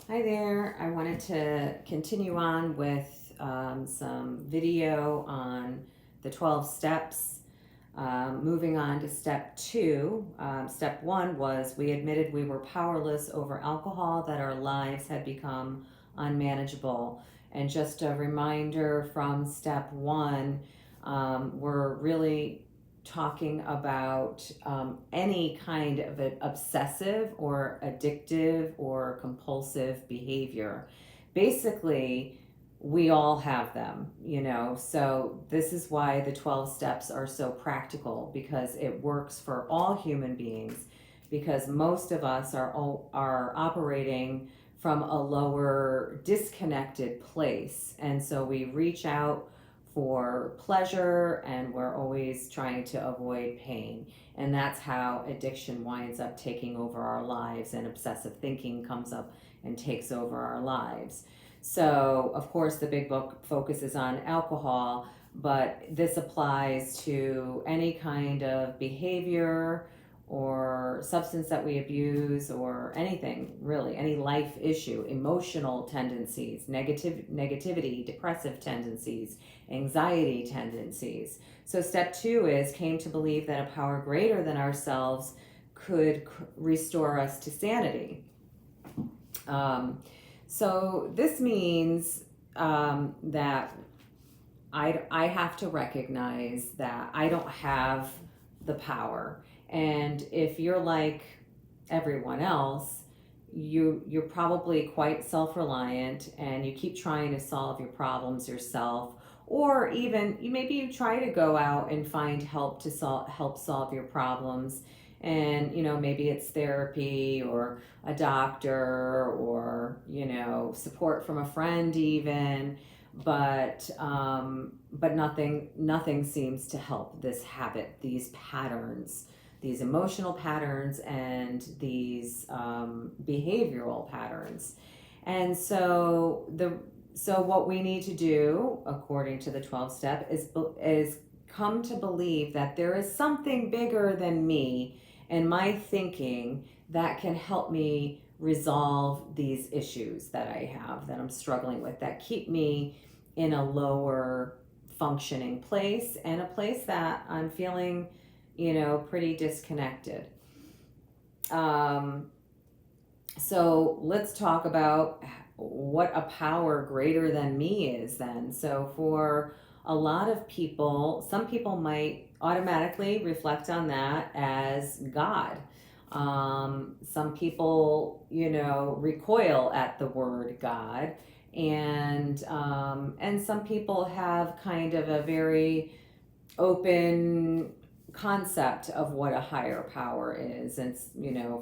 Hi there. I wanted to continue on with some video on the 12 steps. Moving on to step two. Step one was we admitted we were powerless over alcohol, that our lives had become unmanageable. And just a reminder from step one, we're really talking about any kind of an obsessive or addictive or compulsive behavior. Basically, we all have them, so this is why the 12 steps are so practical, because it works for all human beings, because most of us are operating from a lower disconnected place, and so we reach out for pleasure and we're always trying to avoid pain. And that's how addiction winds up taking over our lives, and obsessive thinking comes up and takes over our lives. So, of course, the big book focuses on alcohol, but this applies to any kind of behavior or substance that we abuse, or anything really, any life issue, emotional tendencies, negativity, depressive tendencies, anxiety tendencies. So step two is came to believe that a power greater than ourselves could restore us to sanity. Um, so this means that I have to recognize that I don't have the power. And if you're like everyone else, you're probably quite self-reliant and you keep trying to solve your problems yourself, or even maybe you try to go out and find help to help solve your problems. And maybe it's therapy or a doctor, or support from a friend even, but nothing seems to help this habit, these patterns, these emotional patterns, and these behavioral patterns. And so what we need to do, according to the 12 step, is come to believe that there is something bigger than me and my thinking that can help me resolve these issues that I have, that I'm struggling with, that keep me in a lower functioning place, and a place that I'm feeling, pretty disconnected. Um, so let's talk about what a power greater than me is then. So for a lot of people, some people might automatically reflect on that as God. Some people, recoil at the word God, and some people have kind of a very open concept of what a higher power is. And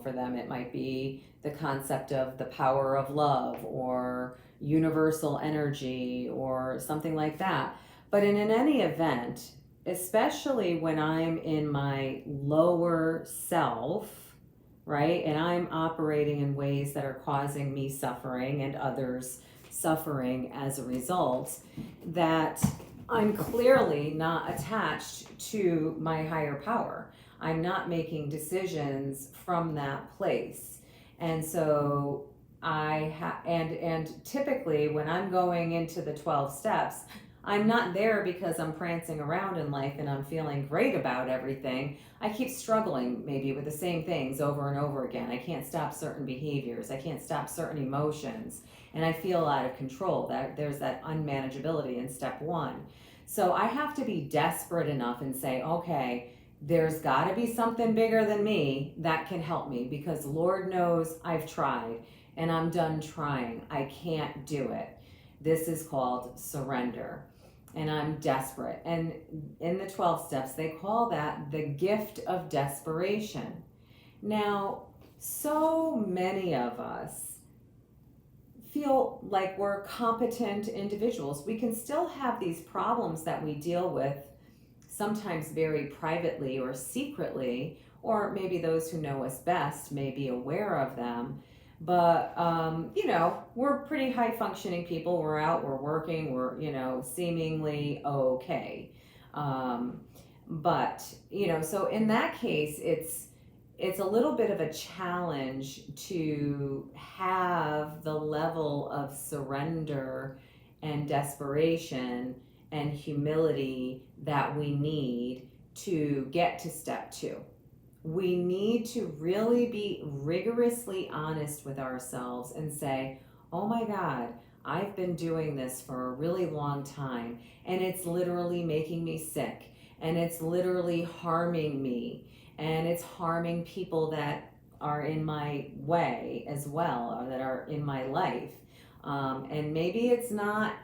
for them it might be the concept of the power of love, or universal energy, or something like that. But in any event, especially when I'm in my lower self, right, and I'm operating in ways that are causing me suffering and others suffering as a result, that I'm clearly not attached to my higher power. I'm not making decisions from that place. And so and typically when I'm going into the 12 steps, I'm not there because I'm prancing around in life and I'm feeling great about everything. I keep struggling maybe with the same things over and over again. I can't stop certain behaviors. I can't stop certain emotions. And I feel out of control. That there's that unmanageability in step one. So I have to be desperate enough and say, okay, there's got to be something bigger than me that can help me, because Lord knows I've tried and I'm done trying. I can't do it. This is called surrender. And I'm desperate. And in the 12 steps, they call that the gift of desperation. Now, so many of us feel like we're competent individuals. We can still have these problems that we deal with, sometimes very privately or secretly, or maybe those who know us best may be aware of them. But, we're pretty high functioning people. We're out, we're working, we're, seemingly okay. But, so in that case, it's a little bit of a challenge to have the level of surrender and desperation and humility that we need to get to step 2. We need to really be rigorously honest with ourselves and say, oh my God, I've been doing this for a really long time, and it's literally making me sick, and it's literally harming me, and it's harming people that are in my way as well, or that are in my life. And maybe it's not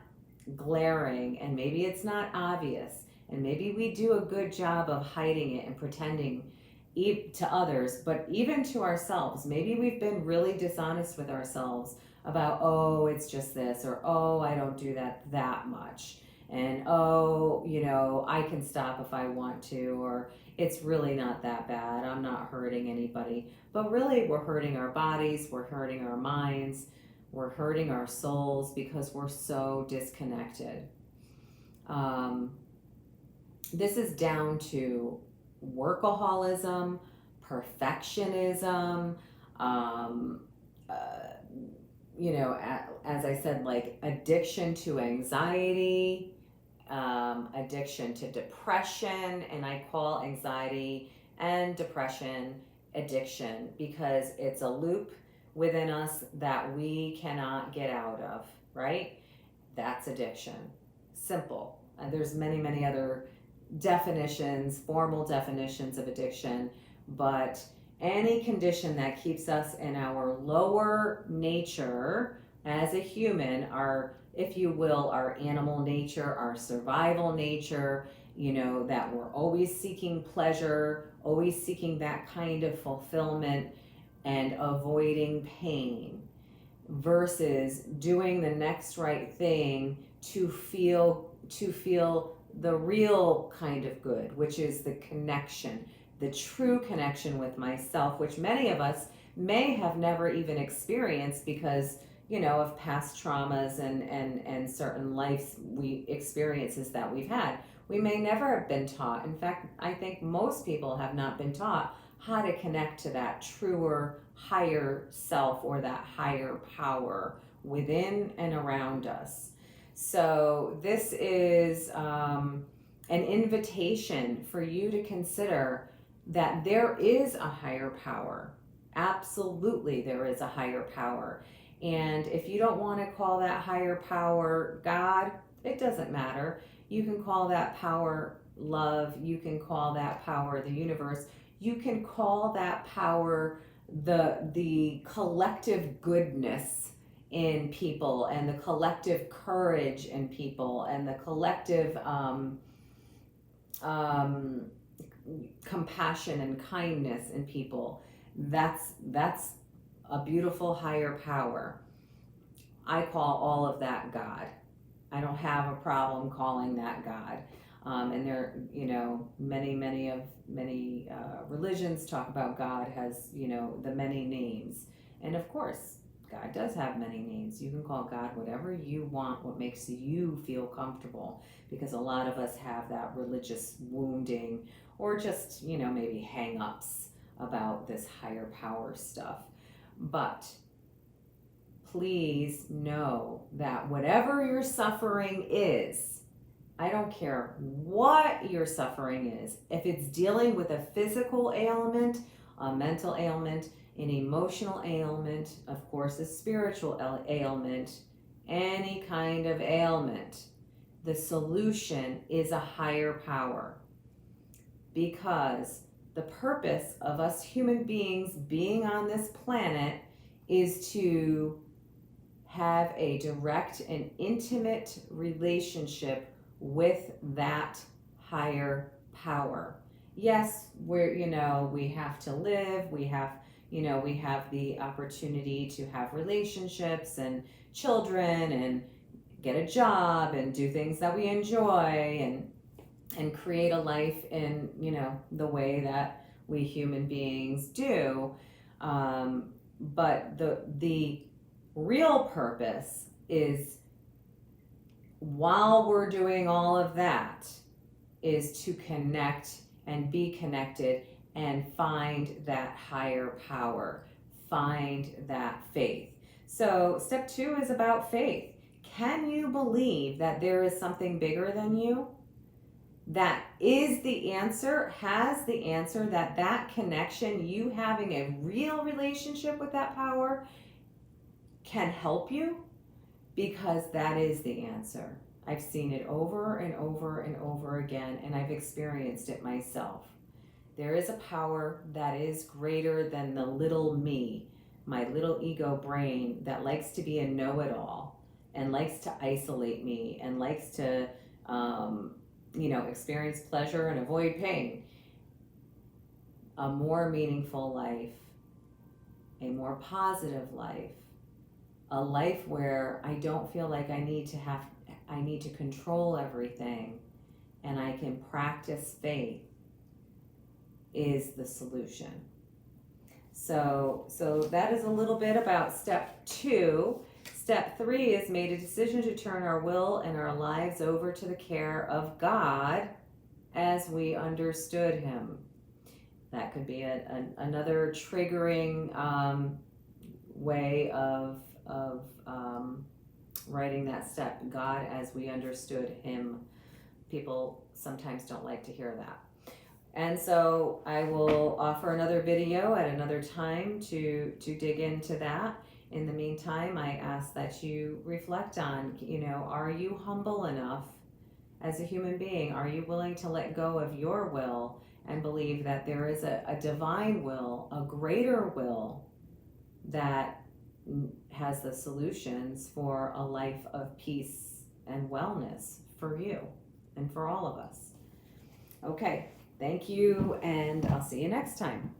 glaring, and maybe it's not obvious, and maybe we do a good job of hiding it and pretending to others, but even to ourselves, maybe we've been really dishonest with ourselves about, oh, it's just this, or oh, I don't do that much, and oh, I can stop if I want to, or it's really not that bad, I'm not hurting anybody. But really, we're hurting our bodies, we're hurting our minds, we're hurting our souls because we're so disconnected. This is down to workaholism, perfectionism, as I said, like addiction to anxiety, addiction to depression, and I call anxiety and depression addiction because it's a loop within us that we cannot get out of, right? That's addiction. Simple. And there's many other definitions, formal definitions of addiction, but any condition that keeps us in our lower nature as a human, our, if you will, our animal nature, our survival nature, that we're always seeking pleasure, always seeking that kind of fulfillment and avoiding pain, versus doing the next right thing to feel the real kind of good, which is the connection, the true connection with myself, which many of us may have never even experienced because, of past traumas and certain experiences that we've had. We may never have been taught. In fact, I think most people have not been taught how to connect to that truer, higher self or that higher power within and around us. So this is an invitation for you to consider that there is a higher power. Absolutely, there is a higher power. And if you don't want to call that higher power God, it doesn't matter. You can call that power love. You can call that power the universe. You can call that power the collective goodness in people, and the collective courage in people, and the collective compassion and kindness in people. That's a beautiful higher power. I call all of that God. I don't have a problem calling that God. And there, many religions talk about God has, the many names. And of course, God does have many names. You can call God whatever you want, what makes you feel comfortable, because a lot of us have that religious wounding or just, maybe hang-ups about this higher power stuff. But please know that whatever your suffering is, I don't care what your suffering is, if it's dealing with a physical ailment, a mental ailment, an emotional ailment, of course, a spiritual ailment, any kind of ailment, the solution is a higher power. Because the purpose of us human beings being on this planet is to have a direct and intimate relationship with that higher power. Yes, we have to live, we have the opportunity to have relationships and children and get a job and do things that we enjoy and create a life in, the way that we human beings do. But the real purpose is, while we're doing all of that, is to connect and be connected and find that higher power, find that faith. So step 2 is about faith. Can you believe that there is something bigger than you that is the answer, has the answer, that connection, you having a real relationship with that power can help you? Because that is the answer. I've seen it over and over and over again, and I've experienced it myself. There is a power that is greater than the little me, my little ego brain that likes to be a know-it-all and likes to isolate me and likes to experience pleasure and avoid pain. A more meaningful life, a more positive life, a life where I don't feel like I need to control everything and I can practice faith is the solution. So that is a little bit about step 2. Step 3 is made a decision to turn our will and our lives over to the care of God as we understood Him. That could be another triggering way of writing that step. God as we understood Him. People sometimes don't like to hear that. And so I will offer another video at another time to dig into that. In the meantime, I ask that you reflect on, are you humble enough as a human being? Are you willing to let go of your will and believe that there is a divine will, a greater will that has the solutions for a life of peace and wellness for you and for all of us? Okay, thank you, and I'll see you next time.